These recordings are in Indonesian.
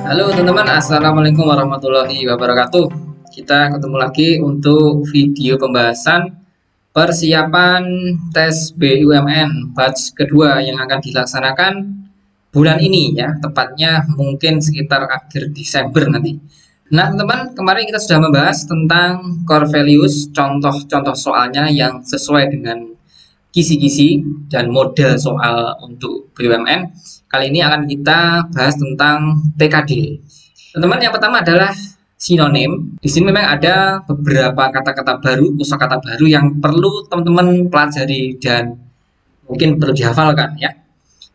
Halo teman-teman, assalamualaikum warahmatullahi wabarakatuh. Kita ketemu lagi untuk video pembahasan persiapan tes BUMN batch kedua yang akan dilaksanakan bulan ini ya, tepatnya mungkin sekitar akhir Desember nanti. Nah teman-teman, kemarin kita sudah membahas tentang core values, contoh-contoh soalnya yang sesuai dengan kisi-kisi dan model soal untuk BUMN. Kali ini akan kita bahas tentang TKD. Teman-teman, yang pertama adalah sinonim. Di sini memang ada beberapa kata-kata baru, kosakata baru yang perlu teman-teman pelajari dan mungkin perlu dihafalkan ya.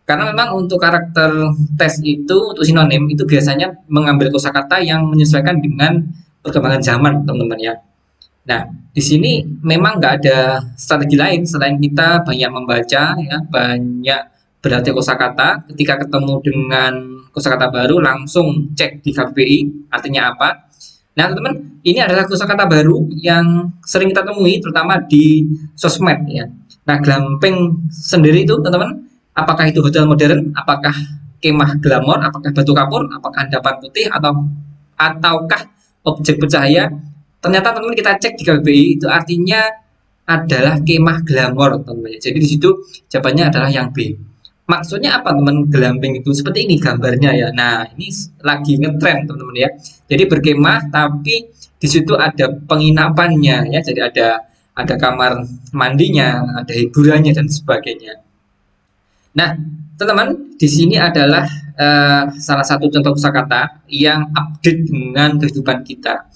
Karena memang untuk karakter tes itu, untuk sinonim itu biasanya mengambil kosakata yang menyesuaikan dengan perkembangan zaman, teman-teman ya. Nah, di sini memang nggak ada strategi lain selain kita banyak membaca, ya, banyak berlatih kosakata. Ketika ketemu dengan kosakata baru, langsung cek di KBBI artinya apa. Nah, teman-teman, ini adalah kosakata baru yang sering kita temui, terutama di sosmed, ya. Nah, glamping sendiri itu, teman-teman, apakah itu hotel modern, apakah kemah glamor, apakah batu kapur, apakah endapan putih, ataukah objek bercahaya. Ternyata teman-teman kita cek di KBBI itu artinya adalah kemah glamor, teman-teman. Jadi di situ jawabannya adalah yang B. Maksudnya apa teman glamping itu? Seperti ini gambarnya ya. Nah, ini lagi ngetrend teman-teman ya. Jadi berkemah tapi di situ ada penginapannya ya. Jadi ada kamar mandinya, ada hiburannya dan sebagainya. Nah, teman-teman, di sini adalah salah satu contoh kosakata yang update dengan kehidupan kita.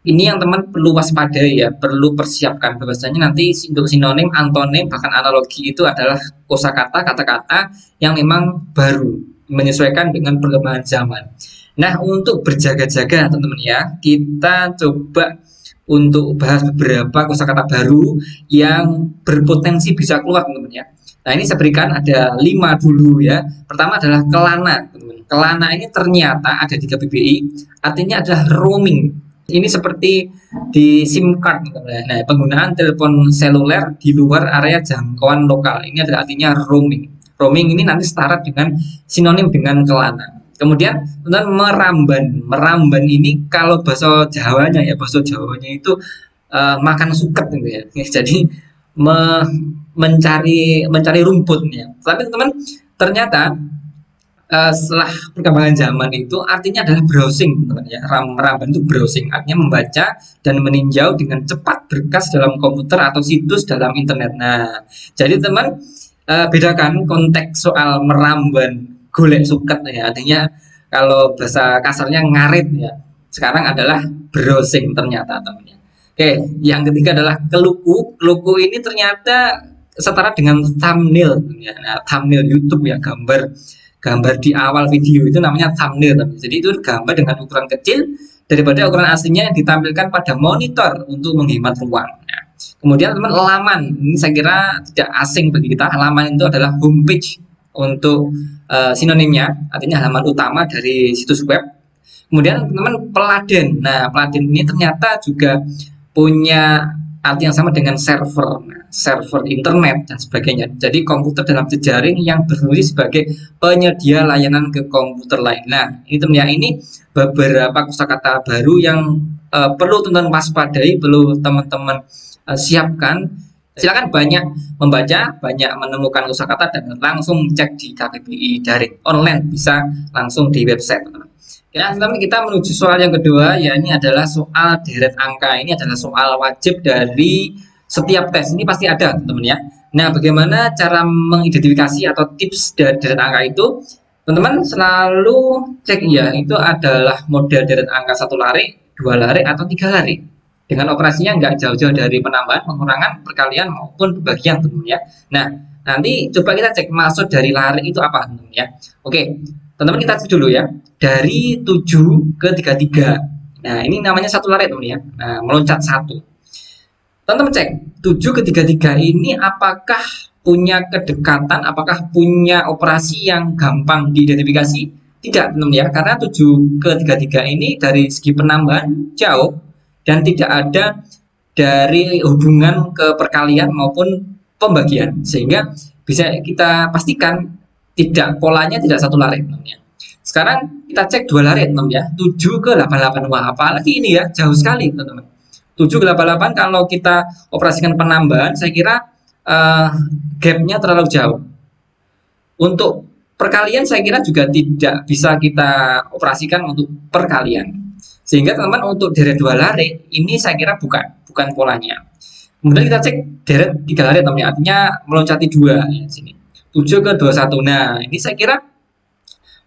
Ini yang teman perlu waspadai ya, perlu persiapkan bahwasanya nanti untuk sinonim, antonim, bahkan analogi itu adalah kosakata, kata-kata yang memang baru, menyesuaikan dengan perkembangan zaman. Nah, untuk berjaga-jaga teman-teman ya, kita coba untuk bahas beberapa kosakata baru yang berpotensi bisa keluar teman-teman ya. Nah, ini saya berikan ada 5 dulu ya. Pertama adalah kelana, teman-teman. Kelana ini ternyata ada di KBBI, artinya adalah roaming. Ini seperti di SIM card, teman-teman. Nah, penggunaan telepon seluler di luar area jangkauan lokal. Ini adalah artinya roaming. Roaming ini nanti setara dengan sinonim dengan kelana. Kemudian, teman-teman, meramban. Meramban ini kalau bahasa Jawanya ya, bahasa Jawanya itu makan suket gitu ya. Jadi mencari rumputnya. Tapi teman-teman, ternyata setelah perkembangan zaman itu artinya adalah browsing, teman-teman ya. Meramban itu browsing, artinya membaca dan meninjau dengan cepat berkas dalam komputer atau situs dalam internet. Nah, jadi teman bedakan konteks soal meramban golek suket ya. Artinya kalau bahasa kasarnya ngarit ya. Sekarang adalah browsing ternyata teman-teman. Oke, yang ketiga adalah keluku. Keluku ini ternyata setara dengan thumbnail ya. Nah, thumbnail YouTube ya, gambar di awal video itu namanya thumbnail. Jadi itu gambar dengan ukuran kecil daripada ukuran aslinya yang ditampilkan pada monitor untuk menghemat ruang. Nah, kemudian teman laman, ini saya kira tidak asing bagi kita. Laman itu adalah homepage untuk sinonimnya, artinya halaman utama dari situs web. Kemudian teman peladen. Nah, peladen ini ternyata juga punya arti yang sama dengan server, server internet dan sebagainya. Jadi komputer dalam jejaring yang berfungsi sebagai penyedia layanan ke komputer lain. Nah, ini teman ya, ini beberapa kosakata baru yang perlu teman-teman waspadai, perlu teman-teman siapkan. Silakan banyak membaca, banyak menemukan kosakata dan langsung cek di KBBI daring online, bisa langsung di website, teman-teman. Ya, teman-teman, kita menuju soal yang kedua, ya ini adalah soal deret angka. Ini adalah soal wajib dari setiap tes. Ini pasti ada, teman-teman ya. Nah, bagaimana cara mengidentifikasi atau tips dari deret angka itu? Teman-teman selalu cek ya, itu adalah model deret angka 1 lari, 2 lari, atau 3 lari. Dengan operasinya nggak jauh-jauh dari penambahan, pengurangan, perkalian, maupun pembagian, teman-teman ya. Nah, nanti coba kita cek maksud dari lari itu apa, teman-teman ya. Oke, teman-teman kita cek dulu ya. Dari 7 ke 33. Nah, ini namanya 1 lari, teman ya. Nah, meloncat 1. Teman-teman cek, 7 ke 33 ini apakah punya kedekatan, apakah punya operasi yang gampang diidentifikasi? Tidak, teman ya. Karena 7 ke 33 ini dari segi penambahan jauh dan tidak ada dari hubungan ke perkalian maupun pembagian. Sehingga bisa kita pastikan polanya tidak 1 lari, teman ya. Sekarang kita cek dua lari teman ya, 7 ke 88. Wah, apalagi ini ya, jauh sekali teman-teman. 7 ke 88 kalau kita operasikan penambahan, saya kira gapnya terlalu jauh. Untuk perkalian saya kira juga tidak bisa kita operasikan untuk perkalian. Sehingga teman-teman untuk deret dua lari ini saya kira bukan polanya. Kemudian kita cek deret 3 lari teman-teman, artinya meloncati 2 ya sini. 7 ke 21. Nah, ini saya kira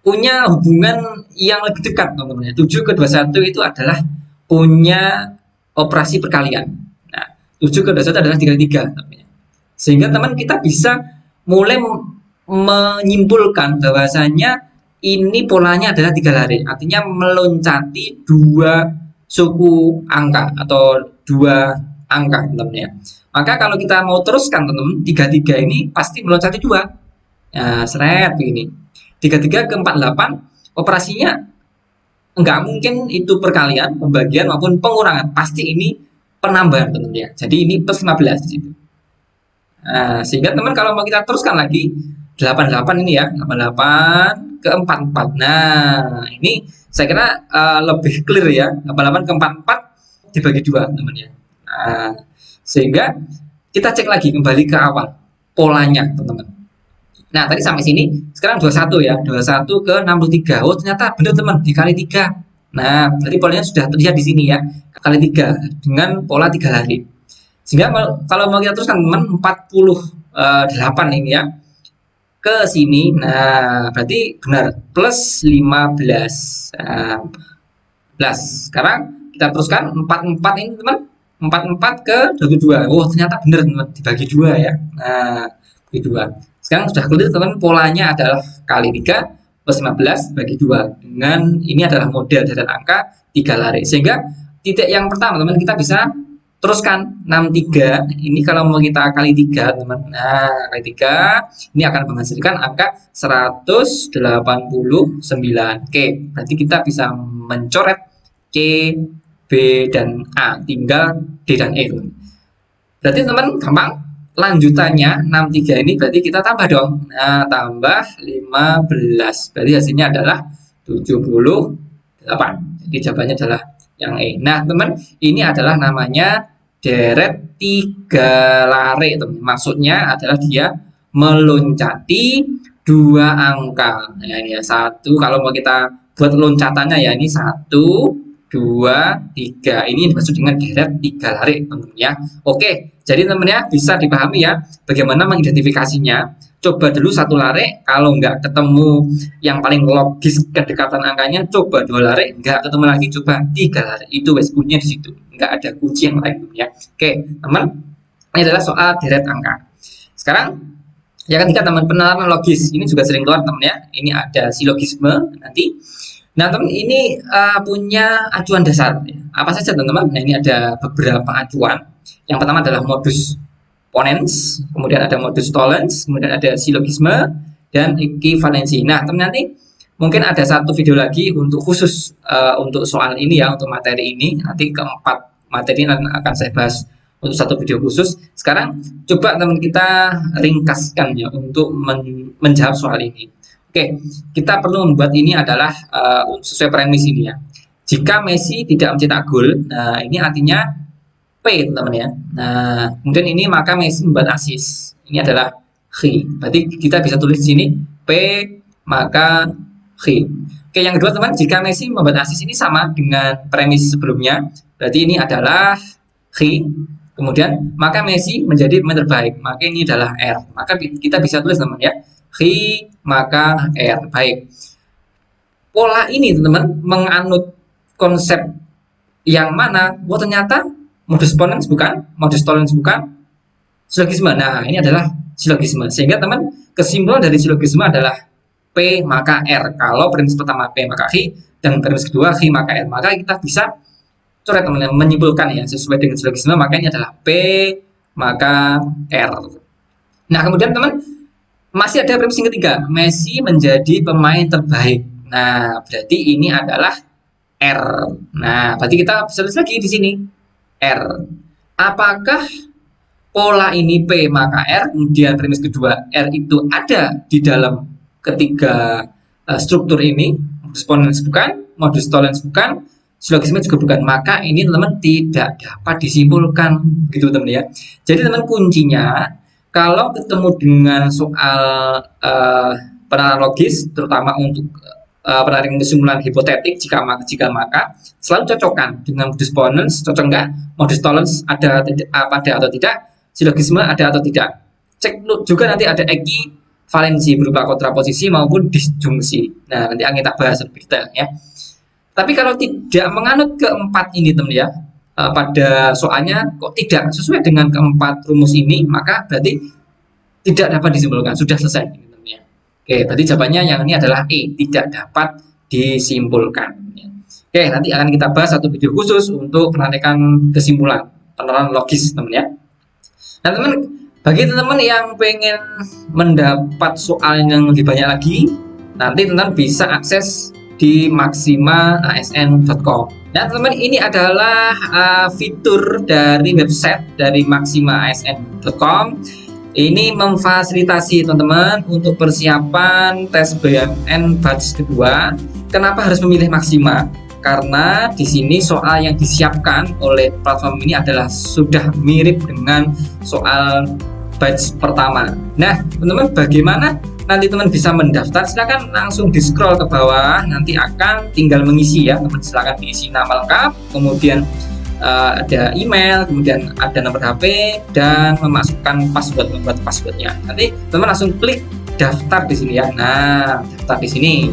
punya hubungan yang lebih dekat teman-teman. 7 ke 21 itu adalah punya operasi perkalian. Nah, 7 ke 21 adalah dikali 3 teman-teman. Sehingga teman kita bisa mulai menyimpulkan bahwasanya ini polanya adalah 3 lari, artinya meloncati 2 suku angka atau 2 angka teman-teman ya. Maka kalau kita mau teruskan teman-teman, 33 ini pasti meloncati 2. Nah, seret begini. 33 ke 48 operasinya enggak mungkin itu perkalian, pembagian maupun pengurangan. Pasti ini penambahan teman-teman ya. Jadi ini plus 15 di situ. Nah, sehingga teman kalau mau kita teruskan lagi 88 ini ya, 88 ke 44. Nah, ini saya kira lebih clear ya. 88 ke 44 dibagi 2 teman ya. Nah, sehingga kita cek lagi kembali ke awal polanya teman-teman. Nah, tadi sampai sini, sekarang 21 ya, 21 ke 63. Oh, ternyata benar teman, dikali 3. Nah, berarti polanya sudah terlihat di sini ya, kali 3 dengan pola 3 lari. Sehingga kalau mau kita teruskan teman, 48 ini ya, ke sini. Nah, berarti benar, plus 15. Sekarang kita teruskan 44 ini teman, 44 ke 22. Oh, ternyata benar teman, dibagi 2 ya. Nah, bagi 2. Sekarang sudah clear teman, polanya adalah kali 3 plus 15 bagi 2. Dengan ini adalah model deret angka 3 lari. Sehingga titik yang pertama teman kita bisa teruskan 63. Ini kalau mau kita kali 3 teman. Nah, kali 3 ini akan menghasilkan angka 189. Oke, berarti kita bisa mencoret C, B, dan A. Tinggal D dan E teman. Berarti teman gampang. Lanjutannya 63 ini berarti kita tambah dong. Nah, tambah 15. Berarti hasilnya adalah 78. Jadi jawabannya adalah yang E. Nah, teman, ini adalah namanya deret 3 lari, teman. Maksudnya adalah dia meloncati 2 angka. Nah, ini ya, 1 kalau mau kita buat loncatannya ya, ini 1 2 3. Ini dimaksud dengan deret 3 lari, teman ya. Oke. Jadi teman-teman ya bisa dipahami ya bagaimana mengidentifikasinya. Coba dulu 1 lari, kalau nggak ketemu yang paling logis kedekatan angkanya, coba 2 lari, nggak ketemu lagi, coba 3 lari. Itu wes kuncinya di situ, nggak ada kunci yang lain ya. Oke teman, ini adalah soal deret angka. Sekarang yang ketiga teman, penalaran logis. Ini juga sering keluar teman ya. Ini ada silogisme nanti. Nah teman, ini punya acuan dasar ya. Apa saja teman-teman? Nah, ini ada beberapa acuan. Yang pertama adalah modus ponens, kemudian ada modus tollens, kemudian ada silogisme dan ekivalensi. Nah teman, nanti mungkin ada satu video lagi untuk khusus untuk soal ini ya, untuk materi ini. Nanti keempat materi akan saya bahas untuk satu video khusus. Sekarang coba teman kita ringkaskan ya untuk menjawab soal ini. Oke, kita perlu membuat ini adalah sesuai premis ini ya. Jika Messi tidak mencetak gol, nah ini artinya P teman-teman ya. Nah, kemudian ini maka Messi membuat assist. Ini adalah H. Berarti kita bisa tulis di sini P maka H. Oke, yang kedua teman, jika Messi membuat assist ini sama dengan premis sebelumnya. Berarti ini adalah H. Kemudian maka Messi menjadi pemain terbaik. Maka ini adalah R. Maka kita bisa tulis teman ya. H maka R. Baik. Pola ini teman-teman menganut konsep yang mana? Oh, ternyata modus ponens bukan, modus tollens bukan, silogisme. Nah, ini adalah silogisme. Sehingga teman, kesimpulan dari silogisme adalah P maka R. Kalau premis pertama P maka H dan premis kedua H maka R. Maka kita bisa coret teman, menyimpulkan ya sesuai dengan silogisme. Maka ini adalah P maka R. Nah, kemudian teman, masih ada premis yang ketiga, Messi menjadi pemain terbaik. Nah, berarti ini adalah R. Nah, berarti kita bisa tulis lagi di sini R. Apakah pola ini P maka R, kemudian premis kedua R itu ada di dalam ketiga struktur ini? modus ponens bukan, modus tollens bukan, silogisme juga bukan, maka ini teman-teman tidak dapat disimpulkan, gitu teman ya. Jadi teman kuncinya kalau ketemu dengan soal penerapan logis, terutama untuk penarikan kesimpulan hipotetik, jika maka selalu cocokkan dengan modus ponens, cocok enggak, modus tollens ada atau tidak, silogisme ada atau tidak. Cek juga nanti ada ekivalensi berupa kontraposisi maupun disjungsi. Nah, nanti akan kita bahas lebih detail ya. Tapi kalau tidak menganut keempat ini teman ya, pada soalnya kok tidak sesuai dengan keempat rumus ini, maka berarti tidak dapat disimpulkan, sudah selesai teman ya. Oke, berarti jawabannya yang ini adalah E, tidak dapat disimpulkan. Oke, nanti akan kita bahas satu video khusus untuk penarikan kesimpulan, penerapan logis teman ya. Nah teman, bagi teman-teman yang pengen mendapat soal yang lebih banyak lagi, nanti teman bisa akses di maximaasn.com. Nah teman-teman, ini adalah fitur dari website dari maximaasn.com. Ini memfasilitasi teman-teman untuk persiapan tes BUMN batch kedua. Kenapa harus memilih Maxima? Karena di sini soal yang disiapkan oleh platform ini adalah sudah mirip dengan soal batch pertama. Nah, teman-teman, bagaimana nanti teman bisa mendaftar? Silakan langsung di scroll ke bawah, nanti akan tinggal mengisi ya, teman. Silakan diisi nama lengkap, kemudian ada email, kemudian ada nomor HP dan memasukkan password, membuat passwordnya. Nanti teman langsung klik daftar di sini ya. Nah, daftar di sini.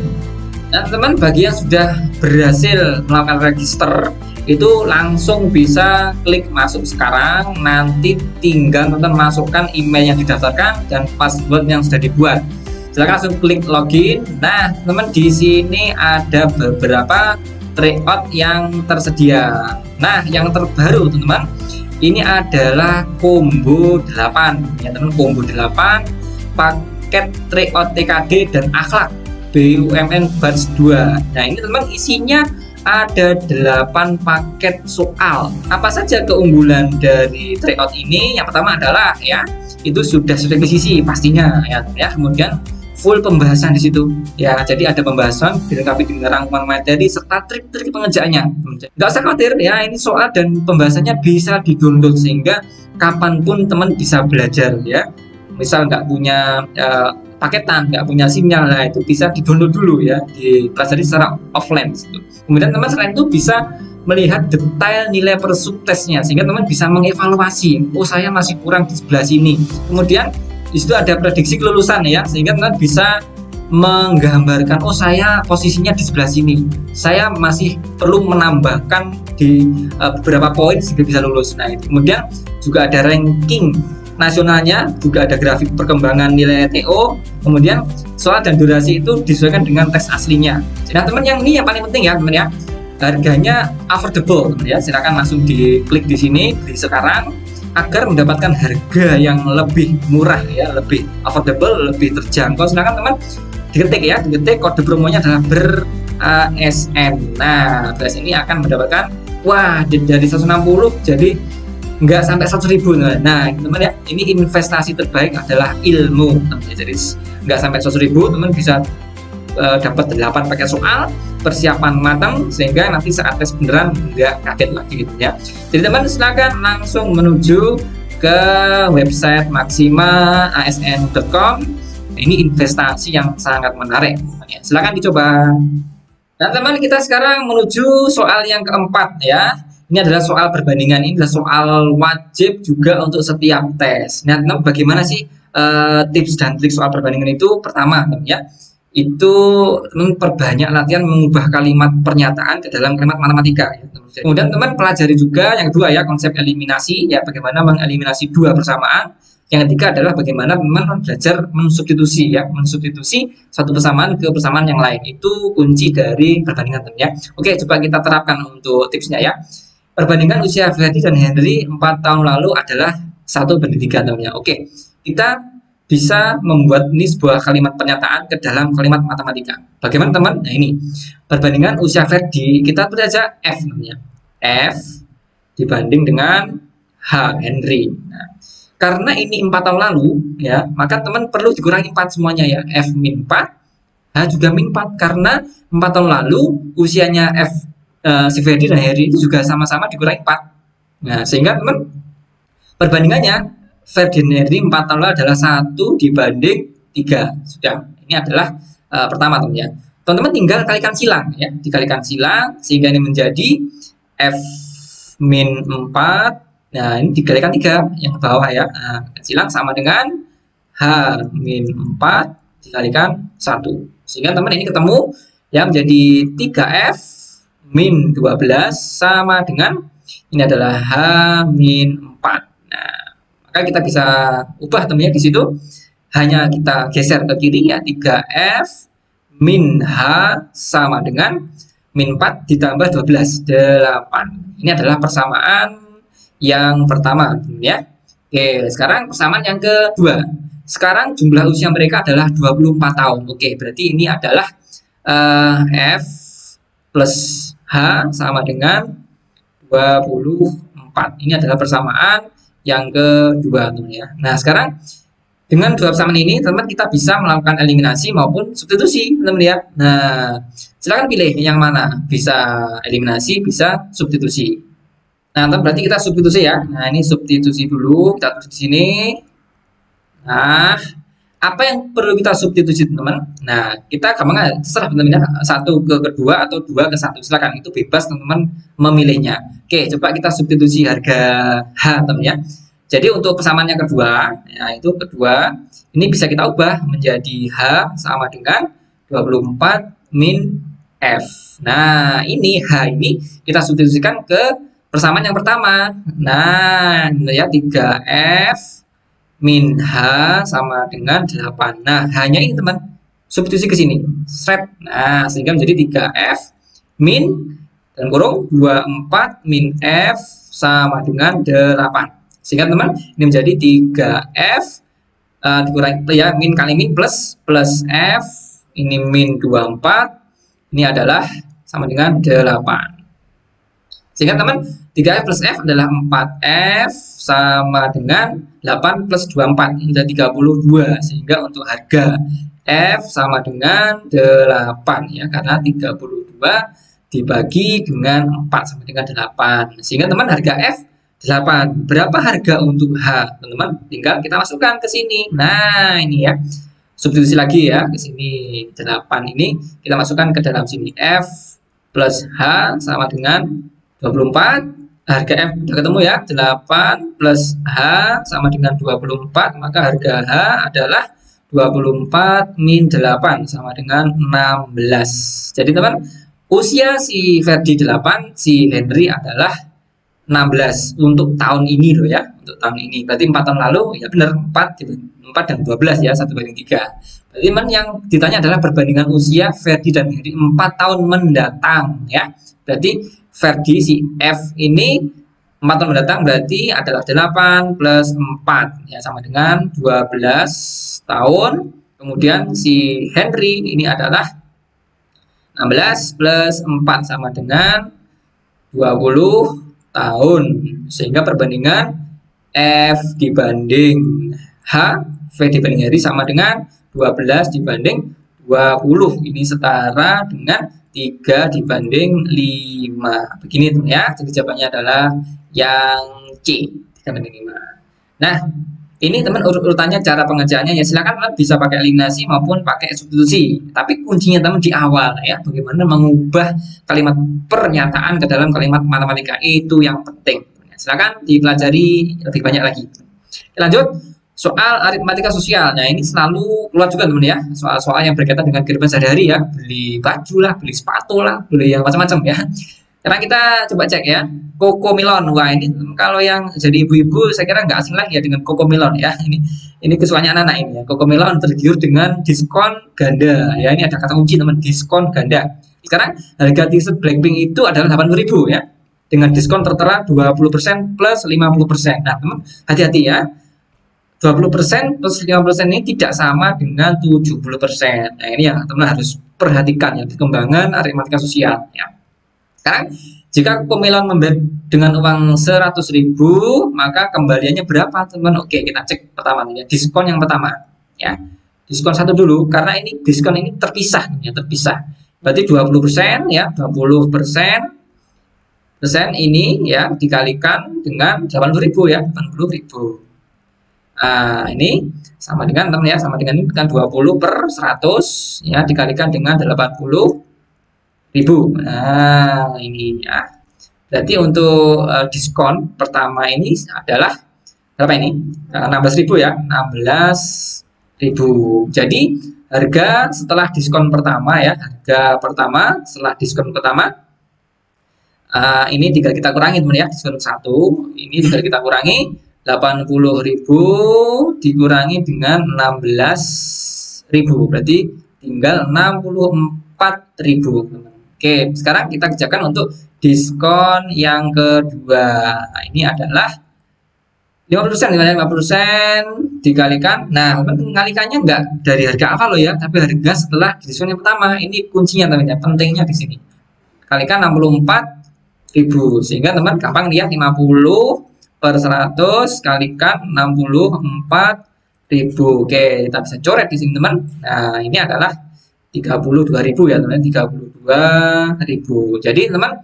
Nah, teman, bagi yang sudah berhasil melakukan register itu langsung bisa klik masuk sekarang. Nanti tinggal teman masukkan email yang didaftarkan dan password yang sudah dibuat. Silahkan langsung klik login. Nah, teman, di sini ada beberapa tryout yang tersedia. Nah, yang terbaru teman-teman, ini adalah combo 8 ya teman, combo 8 paket tryout TKD dan akhlak BUMN batch 2. Nah, ini teman isinya ada 8 paket soal. Apa saja keunggulan dari tryout ini? Yang pertama adalah ya, itu sudah revisisi pastinya ya. Kemudian full pembahasan di situ ya, jadi ada pembahasan dilengkapi dengan rangkuman materi serta trik-trik pengerjaannya. Nggak usah khawatir ya, ini soal dan pembahasannya bisa di-download sehingga kapanpun teman bisa belajar ya. Misal nggak punya paketan, nggak punya sinyal, nah itu bisa di-download dulu ya, dipelajari secara offline gitu. Kemudian teman selain itu bisa melihat detail nilai per subtesnya sehingga teman bisa mengevaluasi, oh saya masih kurang di sebelah sini. Kemudian di situ ada prediksi kelulusan ya, sehingga teman bisa menggambarkan, oh saya posisinya di sebelah sini, saya masih perlu menambahkan di beberapa poin sehingga bisa lulus. Nah, kemudian juga ada ranking nasionalnya, juga ada grafik perkembangan nilai TO, kemudian soal dan durasi itu disesuaikan dengan tes aslinya. Nah teman, yang ini yang paling penting ya teman ya, harganya affordable teman ya, silakan langsung diklik di sini beli sekarang agar mendapatkan harga yang lebih murah ya, lebih affordable, lebih terjangkau. Silakan teman diketik ya, diketik kode promonya adalah BERASN. Nah, BERAS ini akan mendapatkan wah dari 160 jadi nggak sampai 100.000. Nah teman ya, ini investasi terbaik adalah ilmu teman. Jadi nggak sampai 100.000, teman bisa dapat 8 paket soal, persiapan matang sehingga nanti saat tes beneran nggak kaget lagi gitu ya. Jadi teman silakan langsung menuju ke website maximaasn.com. Ini investasi yang sangat menarik ya. Silakan dicoba. Nah teman, kita sekarang menuju soal yang keempat ya. Ini adalah soal perbandingan, ini adalah soal wajib juga untuk setiap tes. Nah teman, bagaimana sih tips dan trik soal perbandingan itu? Pertama teman ya, itu memperbanyak latihan mengubah kalimat pernyataan ke dalam kalimat matematika ya. Kemudian teman pelajari juga yang kedua ya, konsep eliminasi ya, bagaimana mengeliminasi dua persamaan. Yang ketiga adalah bagaimana teman belajar mensubstitusi ya, mensubstitusi satu persamaan ke persamaan yang lain. Itu kunci dari perbandingan teman ya. Oke, coba kita terapkan untuk tipsnya ya. Perbandingan usia Ferdi dan Henry 4 tahun lalu adalah 1:3 teman ya. Oke, kita bisa membuat ini sebuah kalimat pernyataan ke dalam kalimat matematika. Bagaimana teman? Nah ini perbandingan usia Ferdi, kita beri aja F namanya, F dibanding dengan H Henry. Nah, karena ini 4 tahun lalu ya, maka teman perlu dikurangi 4 semuanya ya, F min 4 H juga min 4 karena 4 tahun lalu usianya si Ferdi dan Harry itu juga sama-sama dikurangi 4. Nah, sehingga teman perbandingannya Ferdi dan Harry 4 tahun lalu adalah 1 dibanding 3. Sudah. Ini adalah pertama teman ya. Teman-teman tinggal kalikan silang ya, dikalikan silang sehingga ini menjadi F min 4. Nah, ini dikalikan 3 yang ke bawah ya. Nah, silang sama dengan H min 4 dikalikan 1. Sehingga teman ini ketemu yang menjadi 3F min 12 sama dengan ini adalah H min 4. Nah, maka kita bisa ubah teman ya di situ. Hanya kita geser ke kiri ya, 3F min H sama dengan min 4 ditambah 12, 8. Ini adalah persamaan yang pertama ya. Oke, sekarang persamaan yang kedua. Sekarang jumlah usia mereka adalah 24 tahun. Oke, berarti ini adalah F plus H sama dengan 24. Ini adalah persamaan yang kedua teman ya. Nah, sekarang dengan dua persamaan ini teman kita bisa melakukan eliminasi maupun substitusi teman ya. Nah, silakan pilih yang mana, bisa eliminasi, bisa substitusi. Nah, berarti kita substitusi ya. Nah, ini substitusi dulu, kita tulis di sini. Nah, apa yang perlu kita substitusi teman-teman? Nah, kita gampang terserah teman-teman ya, 1 ke kedua atau 2 ke 1. Silakan, itu bebas teman-teman memilihnya. Oke, coba kita substitusi harga H teman ya. Jadi untuk persamaan yang kedua, ya itu kedua, ini bisa kita ubah menjadi H sama dengan 24 min F. Nah, ini H ini kita substitusikan ke persamaan yang pertama. Nah, ya 3F min H sama dengan 8. Nah, hanya ini teman. Substitusi ke sini. Set. Nah, sehingga menjadi 3F min dan kurung 24 min F sama dengan 8. Sehingga teman, ini menjadi 3F dikurangi ya min kali min plus F, ini min 24. Ini adalah sama dengan 8. Sehingga teman 3F plus F adalah 4F sama dengan 8 plus 24. Ini sudah 32. Sehingga untuk harga F sama dengan 8 ya. Karena 32 dibagi dengan 4 sama dengan 8. Sehingga teman harga F 8. Berapa harga untuk H? Teman-teman tinggal kita masukkan ke sini. Nah, ini ya. Substitusi lagi ya ke sini. 8 ini kita masukkan ke dalam sini. F plus H sama dengan 24, harga F sudah ketemu ya, 8 plus H sama dengan 24, maka harga H adalah 24 min 8 sama dengan 16. Jadi teman, usia si Ferdi 8, si Henry adalah 16 untuk tahun ini loh ya, untuk tahun ini. Berarti 4 tahun lalu ya benar 4 dan 12 ya, 1/3. Berarti teman yang ditanya adalah perbandingan usia Ferdi dan Henry 4 tahun mendatang ya. Berarti Ferdi si F ini 4 tahun mendatang berarti adalah 8 plus 4 ya sama dengan 12 tahun. Kemudian si Henry ini adalah 16 plus 4 sama dengan 20 tahun. Sehingga perbandingan F dibanding H, V dibanding Henry sama dengan 12 dibanding 20. Ini setara dengan 3 dibanding 5. Begini teman ya. Jadi jawabannya adalah yang C, 3 banding 5. Nah, ini teman urutannya cara pengerjaannya ya, silakan teman bisa pakai eliminasi maupun pakai substitusi. Tapi kuncinya teman di awal ya, bagaimana mengubah kalimat pernyataan ke dalam kalimat matematika, itu yang penting. Silakan dipelajari lebih banyak lagi. Lanjut. Soal aritmatika sosial, nah ini selalu keluar juga teman ya, soal-soal yang berkaitan dengan kehidupan sehari-hari ya, beli baju lah, beli sepatu lah, beli yang macam-macam ya. Sekarang kita coba cek ya, Cocomelon. Wah, ini kalau yang jadi ibu-ibu saya kira nggak asing lagi ya dengan Cocomelon ya. Ini kesukaannya anak-anak ini ya. Cocomelon tergiur dengan diskon ganda ya. Ini ada kata kunci teman, diskon ganda. Sekarang harga t-shirt Blackpink itu adalah 80.000 ya, dengan diskon tertera 20% plus 50%. Nah teman hati-hati ya. 20% plus 50% ini tidak sama dengan 70%. Nah, ini yang teman harus perhatikan ya, perkembangan aritmatika sosial ya. Sekarang jika Cocomelon membeli dengan uang 100.000, maka kembaliannya berapa teman? Oke, kita cek pertama ya, diskon yang pertama ya. diskon 1 dulu karena ini diskon ini terpisah ya, terpisah. Berarti 20% ya, 20% ini ya dikalikan dengan 80.000 ya, 80.000. Nah, ini sama dengan teman ya, sama dengan 20 per 100 ya dikalikan dengan 80.000. Nah, ini ya. Berarti untuk diskon pertama ini adalah berapa ini? 16.000 ya, 16.000. Jadi harga setelah diskon pertama ya, harga pertama setelah diskon pertama ini tinggal kita kurangi teman ya, diskon 1 ini tinggal kita kurangi 80.000 dikurangi dengan 16.000 berarti tinggal 64.000. Oke, sekarang kita kerjakan untuk diskon yang kedua. Nah, ini adalah 50% dikalikan. Nah, mengalikannya enggak dari harga awal loh ya, tapi harga setelah diskon yang pertama. Ini kuncinya teman-teman, pentingnya di sini. Kalikan 64.000 sehingga teman gampang lihat 50 per 100 kalikan 64.000. Oke, kita bisa coret di sini teman. Nah, ini adalah 32.000 ya teman, 32.000. Jadi teman,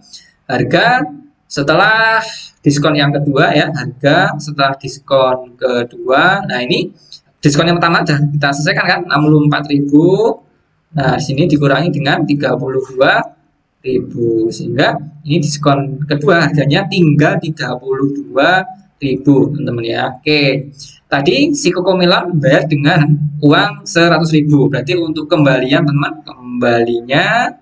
harga setelah diskon yang kedua ya, harga setelah diskon kedua. Nah, ini diskon yang pertama aja kita selesaikan kan, 64.000. Nah, di sini dikurangi dengan 32.000 sehingga ini diskon kedua harganya tinggal 32.000 teman-teman ya. Oke, tadi si Kokomelon bayar dengan uang 100.000, berarti untuk kembalian teman-teman, kembalinya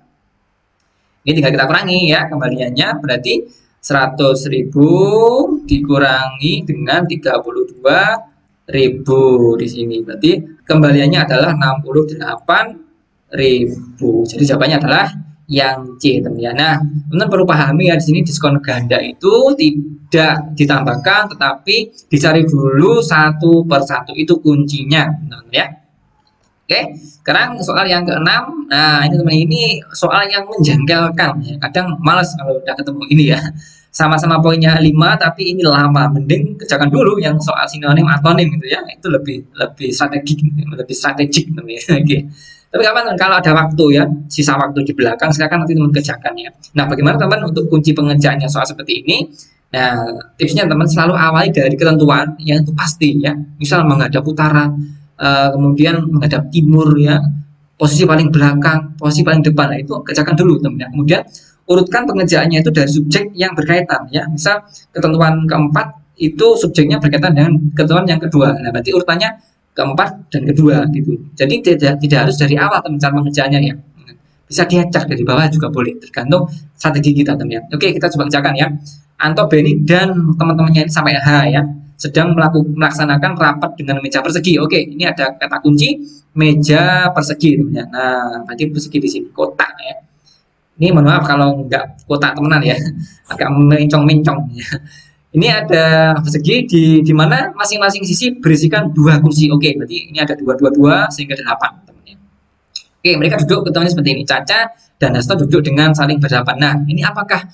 ini tinggal kita kurangi ya, kembaliannya berarti 100.000 dikurangi dengan 32.000 di sini, berarti kembaliannya adalah 68.000. Jadi jawabannya adalah yang C teman ya. Nah, teman perlu pahami ya, di sini diskon ganda itu tidak ditambahkan tetapi dicari dulu satu per satu, itu kuncinya teman ya. Oke, sekarang soal yang keenam. Nah, ini teman, ini soal yang menjengkelkan ya. Kadang malas kalau udah ketemu ini ya. Sama-sama poinnya 5 tapi ini lama. Mending kerjakan dulu yang soal sinonim antonim gitu ya. Itu lebih strategik teman ya. Oke. Tapi kapan kalau ada waktu ya, sisa waktu di belakang, silakan nanti teman kerjakan ya. Nah, bagaimana teman untuk kunci pengerjaannya soal seperti ini? Nah, tipsnya teman selalu awali dari ketentuan yang itu pasti ya. Misal menghadap utara, kemudian menghadap timur ya, posisi paling belakang, posisi paling depan. Nah, itu kerjakan dulu teman ya. Kemudian urutkan pengerjaannya itu dari subjek yang berkaitan ya. Misal ketentuan keempat itu subjeknya berkaitan dengan ketentuan yang kedua. Nah, berarti urutannya keempat dan kedua gitu. Jadi tidak harus dari awal teman cara pengerjaannya ya. Bisa diacak dari bawah juga boleh, tergantung strategi kita teman ya. Oke, kita coba kerjakan ya. Anto, Beni dan teman-temannya ini sampai H ya, sedang melaksanakan rapat dengan meja persegi. Oke, ini ada kata kunci meja persegi teman ya. Nah, berarti persegi di sini kotak ya. Ini mohon maaf kalau nggak kotak temenan ya, agak mencong-mencong ya. Ini ada persegi di mana masing-masing sisi berisikan 2 kursi. Oke, berarti ini ada 2 sehingga 8 teman-teman. Oke, mereka duduk ketentuannya seperti ini. Caca dan Hasto duduk dengan saling berhadapan. Nah, ini apakah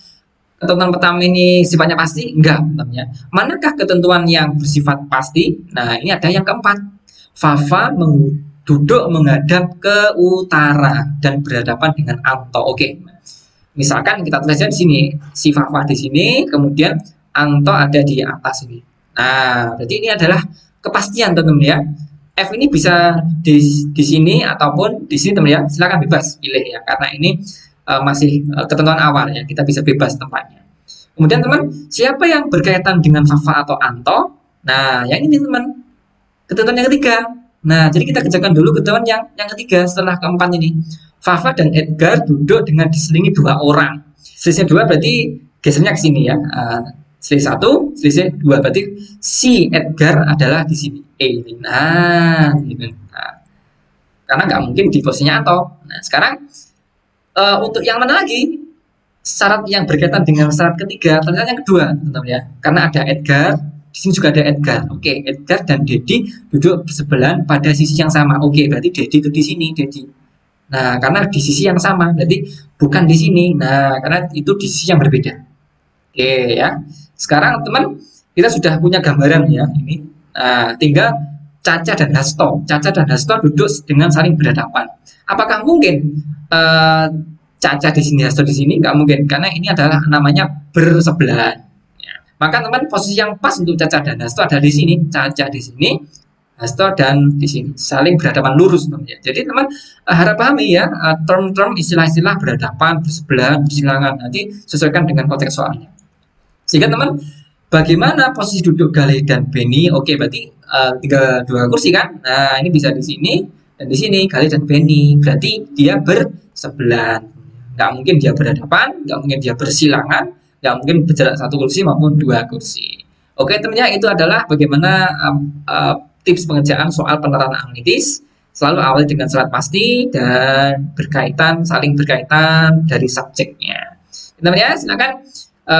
ketentuan pertama ini sifatnya pasti? Enggak, teman-teman. Manakah ketentuan yang bersifat pasti? Nah, ini ada yang keempat. Fafa duduk menghadap ke utara dan berhadapan dengan Anto. Oke. Misalkan kita tulis di sini, si Fafa di sini, kemudian Anto ada di atas ini. Nah, berarti ini adalah kepastian teman-teman ya. F ini bisa di sini ataupun di sini teman ya. Silakan bebas pilih ya, karena ini masih ketentuan awal ya. Kita bisa bebas tempatnya. Kemudian teman, siapa yang berkaitan dengan Fafa atau Anto? Nah, yang ini teman, ketentuan yang ketiga. Nah, jadi kita kerjakan dulu ketentuan yang ketiga setelah keempat ini. Fafa dan Edgar duduk dengan diselingi 2 orang. Selisih 2 berarti gesernya ke sini ya. Selisih 1, selisih 2, berarti si Edgar adalah di sini E. Nah, gitu. Nah, karena nggak mungkin di posisinya Anto. Nah, sekarang untuk yang mana lagi? Syarat yang berkaitan dengan syarat ketiga, ternyata yang kedua, teman-teman ya. Karena ada Edgar, di sini juga ada Edgar. Oke, Edgar dan Dedi duduk bersebelahan pada sisi yang sama. Oke, berarti Dedi itu di sini, Dedi. Nah, karena di sisi yang sama, berarti bukan di sini. Nah, karena itu di sisi yang berbeda. Oke ya. Sekarang teman, kita sudah punya gambaran ya ini. Nah, tinggal Caca dan Hasto. Caca dan Hasto duduk dengan saling berhadapan. Apakah mungkin Caca di sini, Hasto di sini? Nggak mungkin, karena ini adalah namanya bersebelahan. Ya. Maka teman, posisi yang pas untuk Caca dan Hasto ada di sini. Caca di sini, Hasto dan di sini saling berhadapan lurus. Ya. Jadi teman harap pahami ya term-term istilah-istilah berhadapan, bersebelahan, bersilangan. Nanti sesuaikan dengan konteks soalnya. Sehingga teman, bagaimana posisi duduk Galih dan Beni? Oke, berarti dua kursi kan? Nah, ini bisa di sini dan di sini Galih dan Beni. Berarti dia bersebelahan. Nggak mungkin dia berhadapan, nggak mungkin dia bersilangan, nggak mungkin berjarak satu kursi maupun dua kursi. Oke, teman-teman, itu adalah bagaimana tips pengerjaan soal penerapan analitis. Selalu awali dengan syarat pasti dan berkaitan, saling berkaitan dari subjeknya. Teman-teman ya, silakan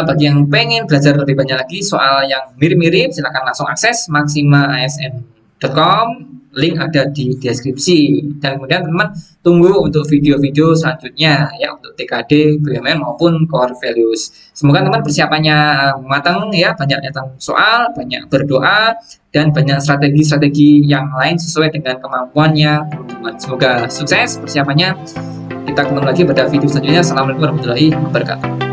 bagi yang pengen belajar lebih banyak lagi soal yang mirip-mirip, silakan langsung akses maximaasn.com. Link ada di deskripsi. Dan kemudian teman-teman tunggu untuk video-video selanjutnya ya untuk TKD, BUMN maupun core values. Semoga teman persiapannya matang ya, banyak datang soal, banyak berdoa, dan banyak strategi-strategi yang lain sesuai dengan kemampuannya teman-teman. Semoga sukses persiapannya. Kita ketemu lagi pada video selanjutnya. Assalamualaikum warahmatullahi wabarakatuh.